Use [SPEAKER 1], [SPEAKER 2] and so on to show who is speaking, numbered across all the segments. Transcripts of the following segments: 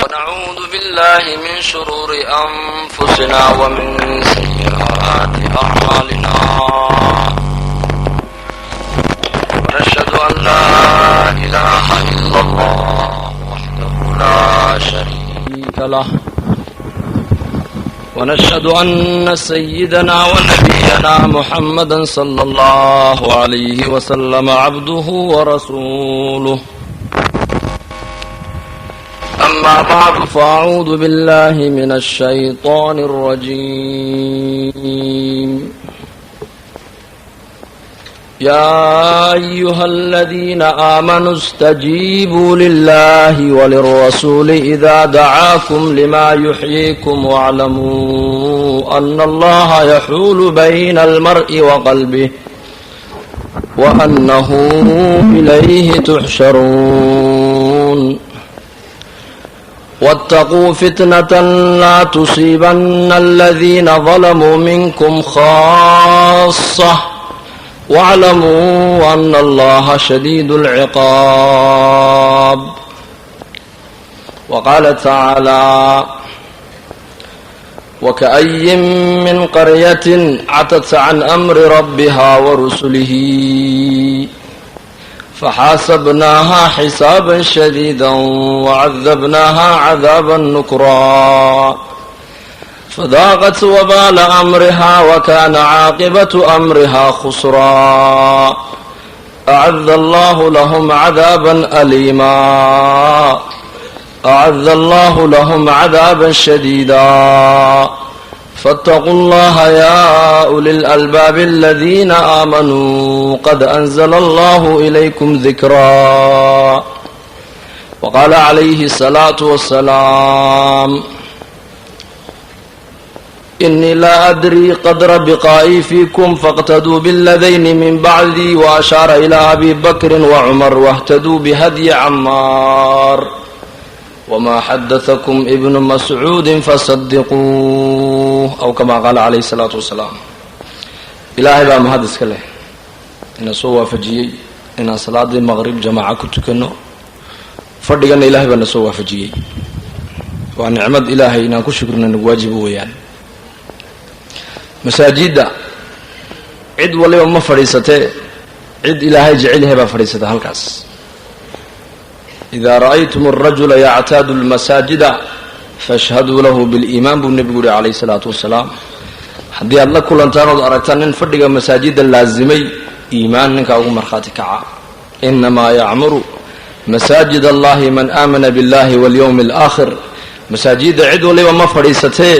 [SPEAKER 1] ونعوذ بالله من شرور أنفسنا ومن سيئات أعمالنا ونشهد أن لا إله إلا الله وحده لا شريك له ونشهد أن سيدنا ونبينا محمدا صلى الله عليه وسلم عبده ورسوله أما بعد فأعوذ بالله من الشيطان الرجيم يا أيها الذين آمنوا استجيبوا لله وللرسول إذا دعاكم لما يحييكم واعلموا أن الله يحول بين المرء وقلبه وأنه إليه تحشرون واتقوا فتنة لا تصيبن الذين ظلموا منكم خاصة واعلموا أن الله شديد العقاب وقال تعالى وكأي من قرية عتت عن أمر ربها ورسله فحاسبناها حسابا شديدا وعذبناها عذابا نكرا فذاقت وبال أمرها وكان عاقبة أمرها خسرا أعد الله لهم عذابا أليما أعد الله لهم عذابا شديدا فاتقوا الله يا أولي الألباب الذين آمنوا قد أنزل الله إليكم ذكرا وقال عليه الصلاة والسلام إني لا أدري قدر بقائي فيكم فاقتدوا بالذين من بعدي وأشار إلى أبي بكر وعمر واهتدوا بهدي عمار وما حدثكم ابن مسعود فصدقوه أو كما قال عليه الصلاة والسلام إلهي بقى مهدس كله إن سوى فجيي إن صلاة المغرب جماعة كتكنو فردقنا إلهي بقى سوى فجيي ونعمد إلهي إن كشكرنا نواجب ويان مساجد عد ولي وما فريسته عد إلهي جعله بقى فريسته هالكاس إذا رأيتم الرجل يعتاد المساجد فاشهدوا له بالإيمان بالنبي عليه الصلاة والسلام حدي الله كل أنتان أركتان فرق مساجد اللازمي إيمان أو مرخاتك إنما يعمر مساجد الله من آمن بالله واليوم الآخر مساجد عدو لي وما فريسته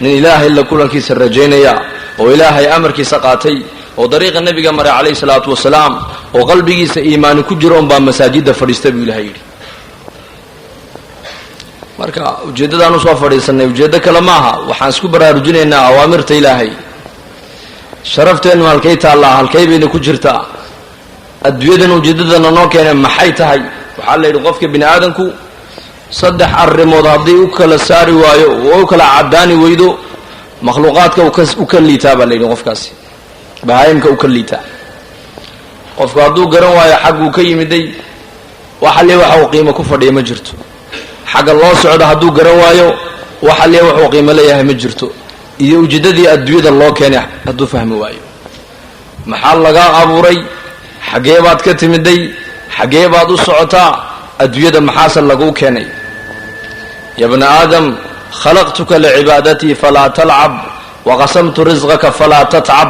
[SPEAKER 1] من إله إلا كل كيس الرجينيا وإلهي أمر كيس قاتي وطريق النبي عليه الصلاة والسلام وقلبي كيس إيمان كجرون با مساجد فريسته بإلهي marka ujeedadaanu soo fadhiisanay ujeedo kale maaha waxaan isku baraarujinaynaa awaamirta ilaahay sharafteenu halkay taallaa halkay bayna ku jirtaa adduunyadan ujeedadana noo keenay maxay tahay waxaa la yidhi qofka bini aadanku saddex arrimood haddii u kala saari waayo oo u kala cadaani weydo makhluuqaadka u ka liitaa baa la yidhi qofkaasi bahaayimka u ka liitaa qofku hadduu garan waayo xagguu ka yimiday waxa lee waxa uu qiimo ku fadhiya ma jirto xagga loo socdo hadduu garan waayo waxa lee wuxuu qiimo leeyahay ma jirto iyo ujeedadii adduunyada loo keenay hadduu fahmi waayo maxaa laga abuuray xagee baad ka timiday xagee baad u socotaa adduunyada maxaase lagu keenay ya ibn aadam khalaqtuka licibaadatii falaa talcab waqasamtu risqaka falaa tatcab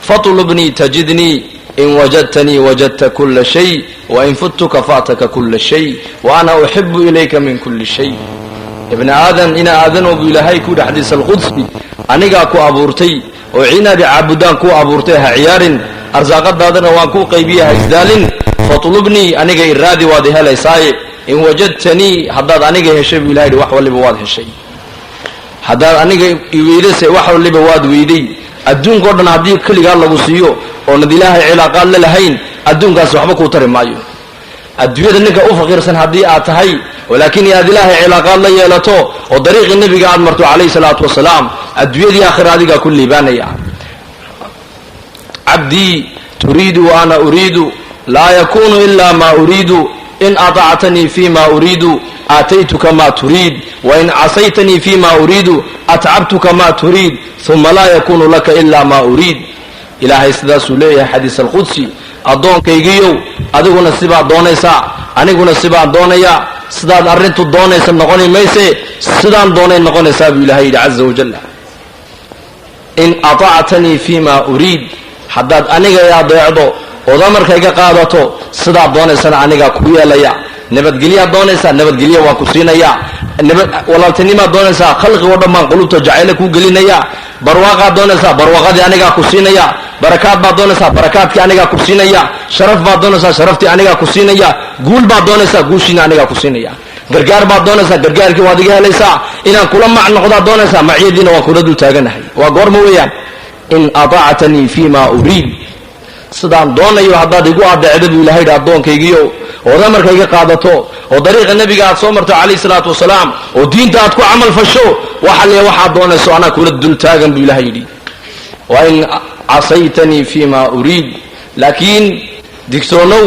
[SPEAKER 1] fatlubnii tajidnii إن وجدتني وجدت كل شيء وإن فتك فاتك كل شيء وأنا أحب إليك من كل شيء ابن آدم إن آذنوا بإلهي كود حديث القدسي أنيقا كو أبورتي وعينا بعبدان كو أبورتيها عيار أرزاقات دادنا وانكو قيبيها إزدال فطلبني أنيقا إرادي وادها ليساي إن وجدتني حداد أنيقا هشي بإلهي وحوى اللي بواد هشي حداد أنيقا إويلسي وحوى اللي بواد ويدي الدون قردنا هديك كل قال الله سيو oonad ilaahay cilaaqaad la lahayn adduunkaas waxba kuu tari maayo adduunyada ninka u faqiirsan haddii aad tahay walaakiin aad ilaahay cilaaqaad la yeelato oo dariiqii nebiga aad marto calayhi salaatu wasalaam adduunyadii aakhira adigaa ku liibaanaya cabdii turiidu wa ana uriidu laa yakunu ilaa maa uriidu in aطactanii fima uriidu aataytuka ma turiid wain casaytanii fima uriidu atcabtuka ma turiid uma laa yakunu laka ila ma uriid ilaahay sidaasuu leeyahay xadiis alqudsi addoonkaygiiyow adiguna sibaad doonaysaa aniguna sibaan doonayaa sidaad arrintu doonaysa noqoni mayse sidaan doonay noqonaysaa buu ilahay yidhi caza wajalla in aطactanii fima uriid haddaad aniga i adeecdo ood amarkayga qaadato sidaad doonaysana anigaa ku yeelaya nabadgelyaad doonaysaa nabadgelya waan ku siinayaa walaaltinimaad doonaysaa khalqigoo dhan baan qulubta jacayle kuu gelinayaa barwaaqaad doonaysaa barwaaqadii anigaa ku siinaya barakaad baad doonaysaa barakaadkii anigaa ku siinaya sharaf baad doonaysaa sharaftii anigaa ku siinaya guul baad doonaysaa guushiina anigaa ku siinaya gargaar baad doonaysaa gargaarkii waad iga helaysaa inaan kula mac noqdaad doonaysaa macyadiina waan kula dul taaganahay waa goorma weeyaan in aطactanii fima uriid sidaan doonayo haddaad igu adeecda buu ilahay yidhi addoonkaygiiyo ood amarkayga qaadato oo dariiqa nebiga aad soo marto calayhi salaatu wasalaam oo diinta aad ku camal fasho waxalle waxaad doonayso anaa kula dul taagan buu ilahay yidhi wain casaytanii fima uriid laakiin digtoonow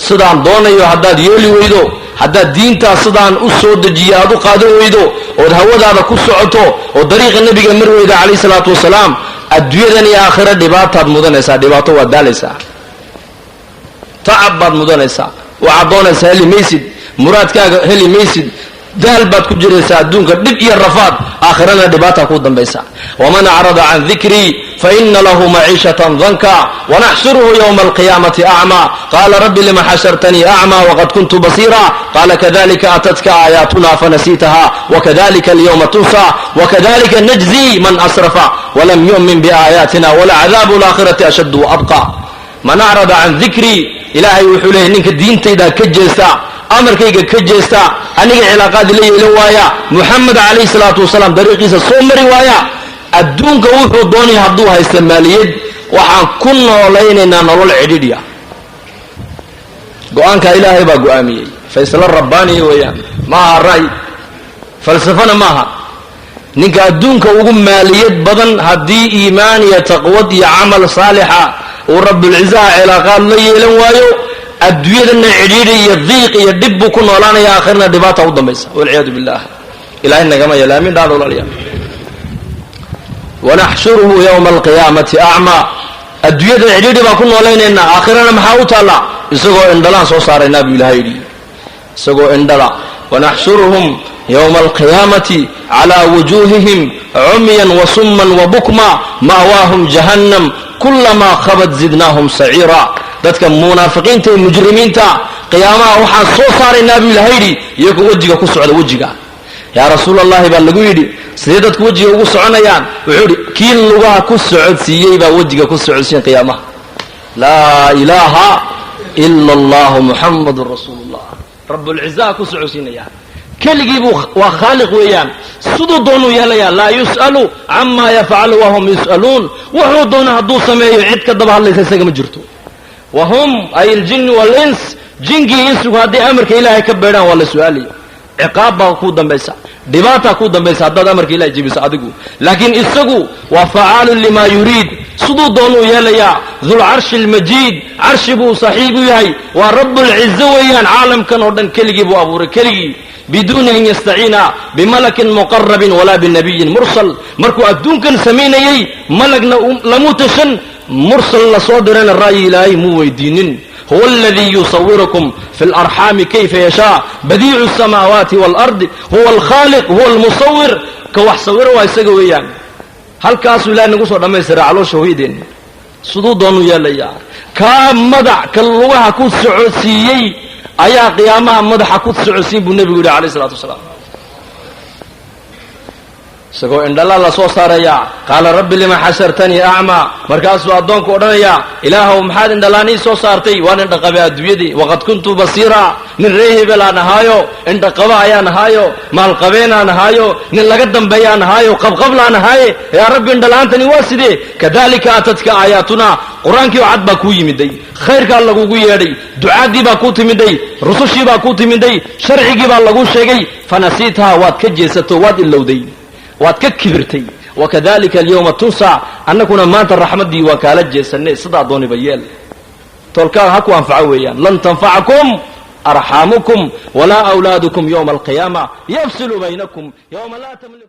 [SPEAKER 1] sidaan doonayo haddaad yeeli weydo haddaad diintaa sidaan u soo dejiya aad u qaadan weydo ood hawadaada ku socoto oo dariiqa nebiga mar weyda calayhi salaatu wasalaam adduunyadan iyo aakhira dhibaataad mudanaysaa dhibaato waad daalaysaa tacab baad mudanaysaa waxaad doonaysaa heli maysid muraadkaaga heli maysid daal baad ku jiraysaa adduunka dhib iyo rafaad aakhirana dhibaataa ku dambaysa waman acrada can dikrii faina lahu maciishatan danka wanaxshuruhu ywma alqiyaamati acmaa qaala rabbi lima xashartanii acmaa waqad kuntu basiira qaala kadalika atatka aayaatuna fanasiitaha wakadalika alyawma tunsa wakadalika najzi man asrafa walam yu'min biaayaatina walacadaabu alaakhirati ashaddu waabqa man acrada can dikrii ilaahay wuxuu leeyahy ninka diintayda ka jeesta amarkayga ka jeesta aniga cilaaqaadi la yeelan waaya muxamed calayhi salaatu wasalaam dariiqiisa soo mari waaya adduunka wuxuu doonaya hadduu haysta maaliyad waxaan ku noolaynaynaa nolol cidhidhya go-aankaa ilaahay baa go-aamiyey faysalo rabbaaniya weeyaan maaha ra'y falsafana maaha ninka adduunka ugu maaliyad badan haddii iimaan iyo taqwad iyo camal saalixa uu rabbulcizaha cilaaqaad la yeelan waayo adduunyadana cidhiidhi iyo diiq iyo dhib buu ku noolaanaya aakhirna dhibaata u dambaysa walciyaadu billah ilahay nagama yeela aamin dhaada walaalayaal wanaxshuruhu yowma alqiyaamati acmaa adduunyada cidhiidhi baan ku noolaynaynaa aakhirana maxaa u taallaa isagoo indhalaan soo saaraynaa buu ilahay yidhi isagoo indhala wanaxshuruhum yowma alqiyaamati calaa wujuuhihim cumyan wasumman wabukma ma'waahum jahannam kulamaa khabat zidnaahum saciira dadka munaafiqiinta ee mujrimiinta qiyaamaha waxaan soo saaraynaa buu ilahay yidhi iyagoo wejiga ku socda wejiga yaa rasuul allahi baa lagu yidhi sidee dadku wejiga ugu soconayaan wuxuu yidhi kii lugaha ku socodsiiyey baa wejiga ku socodsiin qiyaamaha laa ilaaha ila allahu muxamadun rasuulullah rabbulcizaha ku socodsiinaya keligiibuu waa khaaliq weeyaan siduu doonuu yeelayaa laa yus'alu camaa yafcalu wahum yus'aluun wuxuu doona hadduu sameeyo cid ka daba hadlaysa isaga ma jirto wahum ay aljinni waalins jinkii insigu hadday amarka ilaahay ka beedhaan waa la su-aalayo ciqaab baa ku dambaysa dhibaataa ku dambaysa haddaad amarka ilahay jebiso adigu laakiin isagu waa facaalun limaa yuriid siduu doonuu yeelayaa dulcarshi almajiid carshi buu saaxiib u yahay waa rabbulcizo weeyaan caalamkan oo dhan keligii buu abuuray keligii biduuni an yastaciina bimalakin muqarabin walaa binabiyin mursal markuu adduunkan samaynayey malagna lamuu tashan mursal la soo dirayna ra'yi ilaahay muu weydiinin huwa aladii yusawirukum fi larxaami kayfa yashaa badiicu asamaawaati waalardi huwa alkhaaliq huwa almusawir ka wax sawiro waa isaga weeyaan halkaasuu ilahay nagu soo dhammaystira caloosha hooyadeen siduu doonuu yeelayaa kaa madax ka lugaha ku socodsiiyey ayaa qiyaamaha madaxa ku socodsiin buu nebigu yidhi calayh isalaatu wasalaam isagoo indhala la soo saarayaa qaala rabbi lima xashartanii acmaa markaasuu addoonku odhanayaa ilaahow maxaad indhalaan ii soo saartay waan indhaqabay adduunyadii waqad kuntu basiira nin ree hebel aan ahaayo indhaqaba ayaan ahaayo maalqabeen aan ahaayo nin laga dambeeyaan ahaayo qabqablaan ahaaye yaa rabbi indhala'aantani waa sidee kadalika atadka aayaatuna qur-aankii oo cad baa kuu yimiday khayrkaa lagugu yeedhay ducaaddii baa kuu timiday rusushii baa kuu timiday sharcigii baa lagu sheegay fanasiitaha waad ka jeesato waad ilowday waad ka kibirtay wakadalika alyawma tunsa annaguna maanta raxmaddii waan kaala jeesanay sidaa dooniba yeel tolkaa ha ku anfaco weeyaan lan tanfacakum أرحامكم ولا أولادكم يوم القيامة يفصل بينكم يوم لا تملك